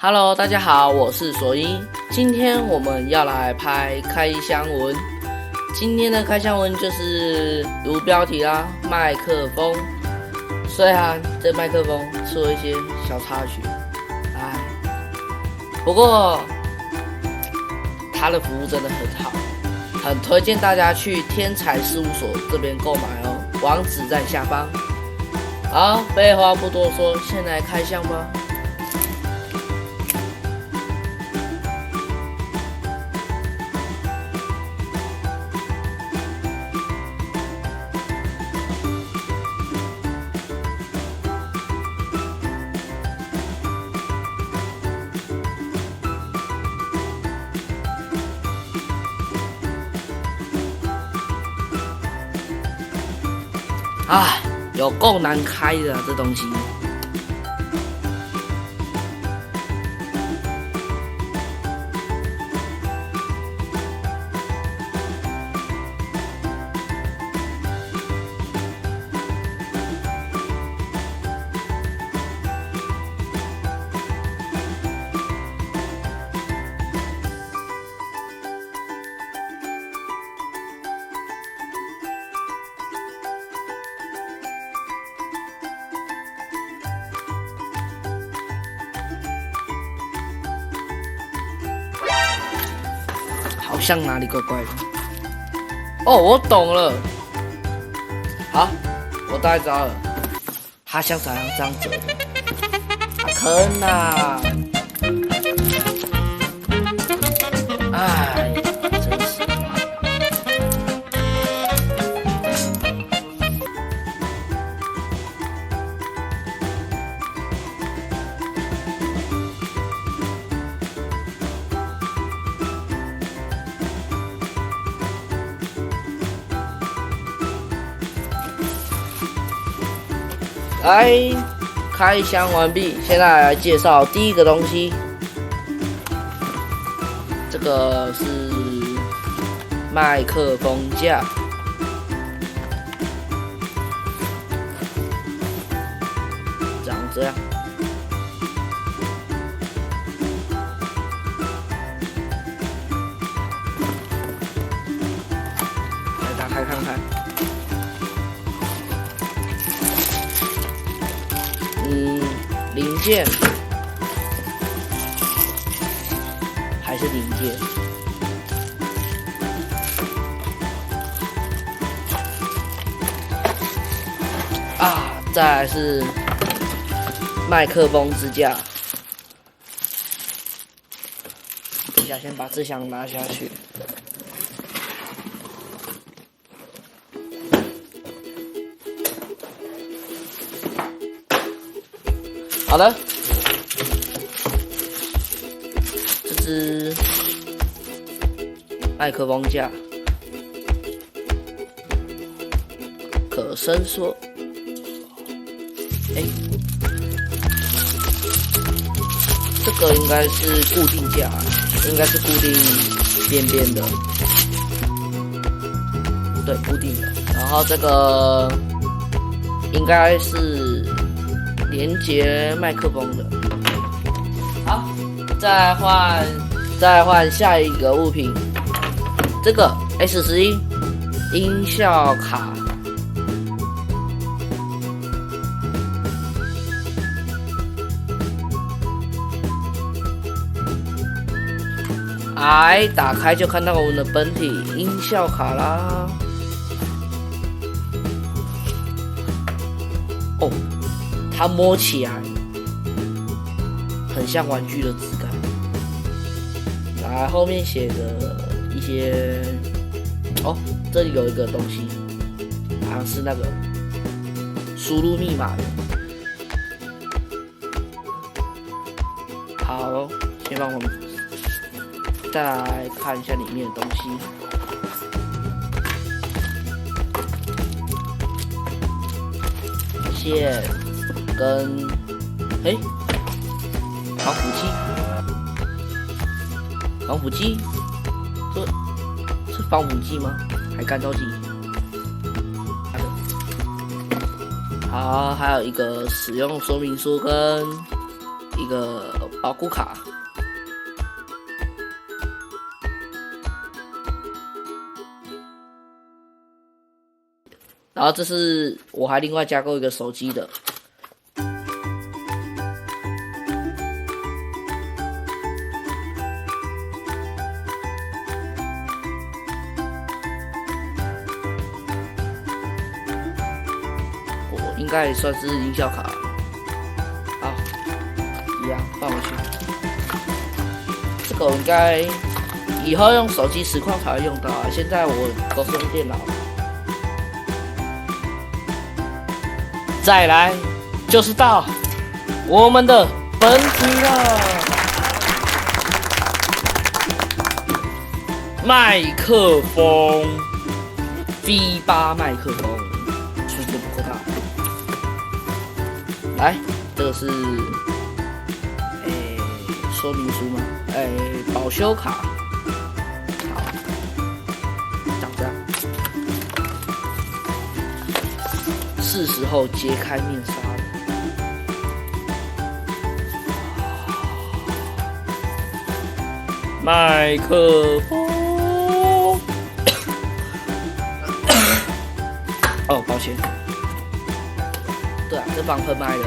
Hello， 大家好，我是索一。今天我们要来拍开箱文。今天的开箱文就是如标题啦，麦克风。虽然这麦克风出了一些小插曲，不过它的服务真的很好，很推荐大家去天才事务所这边购买哦，网址在下方。好，废话不多说，先来开箱吧。有够难开的这东西。好像哪里怪怪的。哦，我懂了。好，我大概知道了。它像这样折的。坑啊！哎，真是。来，开箱完毕，现在来介绍第一个东西。这个是麦克风架，长这样。来打开看看。零件还是零件，再来是麦克风支架。等一下，先把这箱拿下去。好的，这只麦克风架可伸缩，这个应该是固定架，应该是固定边边的，对，固定的。然后这个应该是连接麦克风的。好，再换下一个物品，这个 S11 音效卡。打开就看到我们的本体音效卡啦。哦，它摸起来很像玩具的质感。来，后面写的一些，这里有一个东西，好像是那个输入密码的。好，先帮我们再来看一下里面的东西。线跟防腐剂，这是防腐剂吗？还干燥剂？好，还有一个使用说明书跟一个保护卡。然后这是我还另外加购一个手机的。我应该也算是音效卡。好，一样放回去。这个我应该以后用手机实况才会用到啊，现在我都是用电脑。再来就是到我们的本体了，麦克风 V8 麦克风，尺寸不够大。来，这个是说明书吗？保修卡。好，长这样。是时候揭开面纱了。麦克风。哦，抱歉。对啊，这防喷麦的。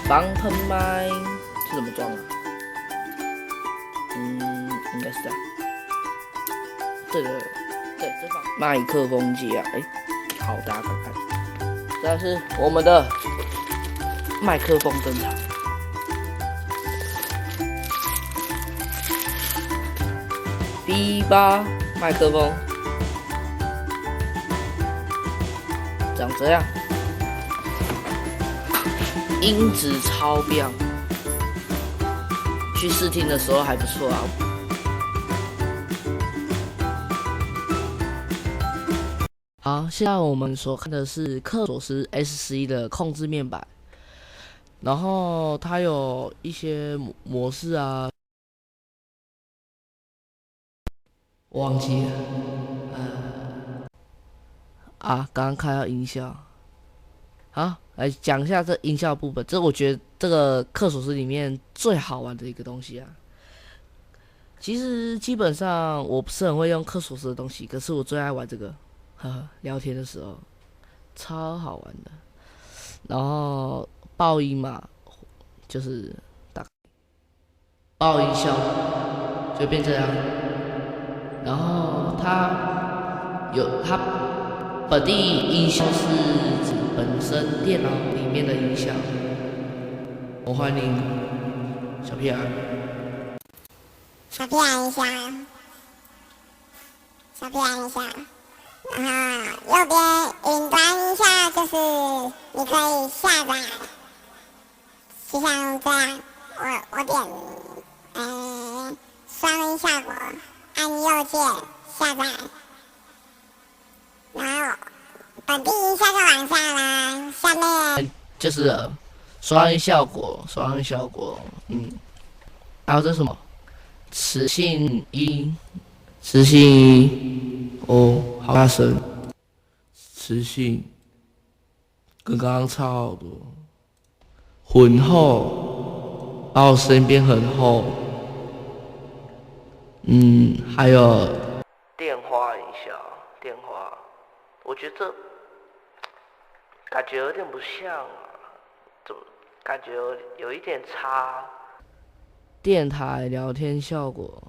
防喷麦是怎么装啊？应该是这样。对，这防麦克风机啊，好，大家看看。这是我们的麦克风登场。V8 麦克风长这样，音质超标，去试听的时候还不错啊。好，现在我们所看的是克索斯 S11的控制面板，然后它有一些模式啊，我忘记了，刚刚开到音效，好，来讲一下这音效部分，这我觉得这个克索斯里面最好玩的一个东西啊。其实基本上我不是很会用克索斯的东西，可是我最爱玩这个。聊天的时候超好玩的，然后爆音嘛，就是打爆音效就变这样，然后它本地音效是指本身电脑里面的音效。我欢迎小屁孩，小屁孩音效，小屁孩音效。然后右边云端音效就是你可以下载，就像这样，我点双音效果，按右键下载，然后本地音效就往下啦，下面就是双音效果，还有这什么磁性音，哦，好大声，磁性跟刚刚差好多，浑厚，把我声音变很厚，还有电话音效，我觉得这感觉有点不像啊，怎么感觉有一点差？电台聊天效果。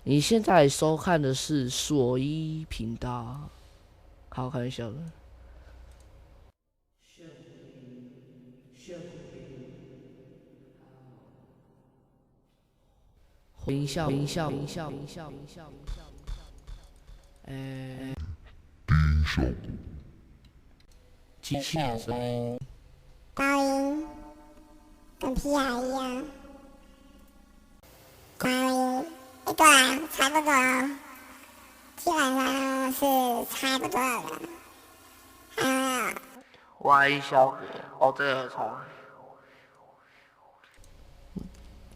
你现在收看的是索伊频道，好开玩笑的。音效，机器人声音，高音跟 PR 一样，高音。对啊，差不多，基本上是差不多的。歪效果，这个有差。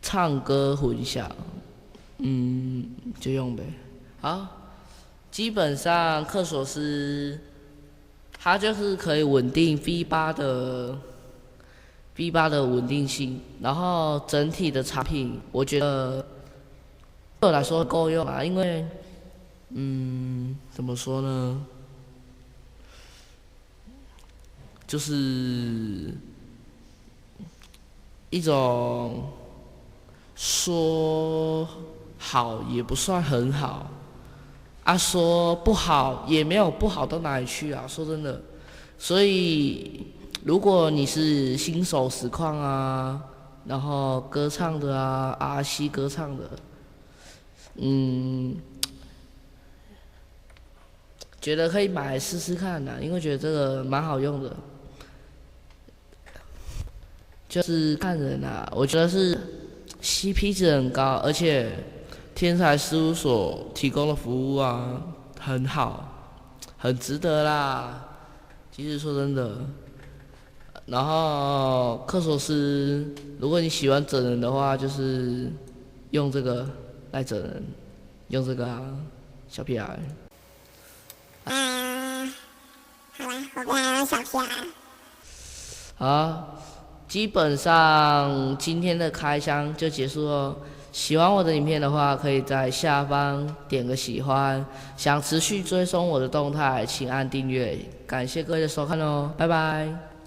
唱歌混响，就用呗。好，基本上克索斯，它就是可以稳定 V8 V8的稳定性，然后整体的产品，我觉得对我来说够用啊，因为，怎么说呢？就是一种说好也不算很好，说不好也没有不好到哪里去啊，说真的，所以如果你是新手实况啊，然后歌唱的啊，RC 歌唱的，觉得可以买来试试看的，因为觉得这个蛮好用的。就是看人啊，我觉得是 CP 值很高，而且天才事务所提供的服务啊很好，很值得啦。其实说真的，然后克索斯，如果你喜欢整人的话，就是用这个来整人，用这个啊，小屁孩。好啦，我不要用小屁孩。好。基本上今天的开箱就结束了。喜欢我的影片的话，可以在下方点个喜欢。想持续追踪我的动态，请按订阅。感谢各位的收看哦，拜拜。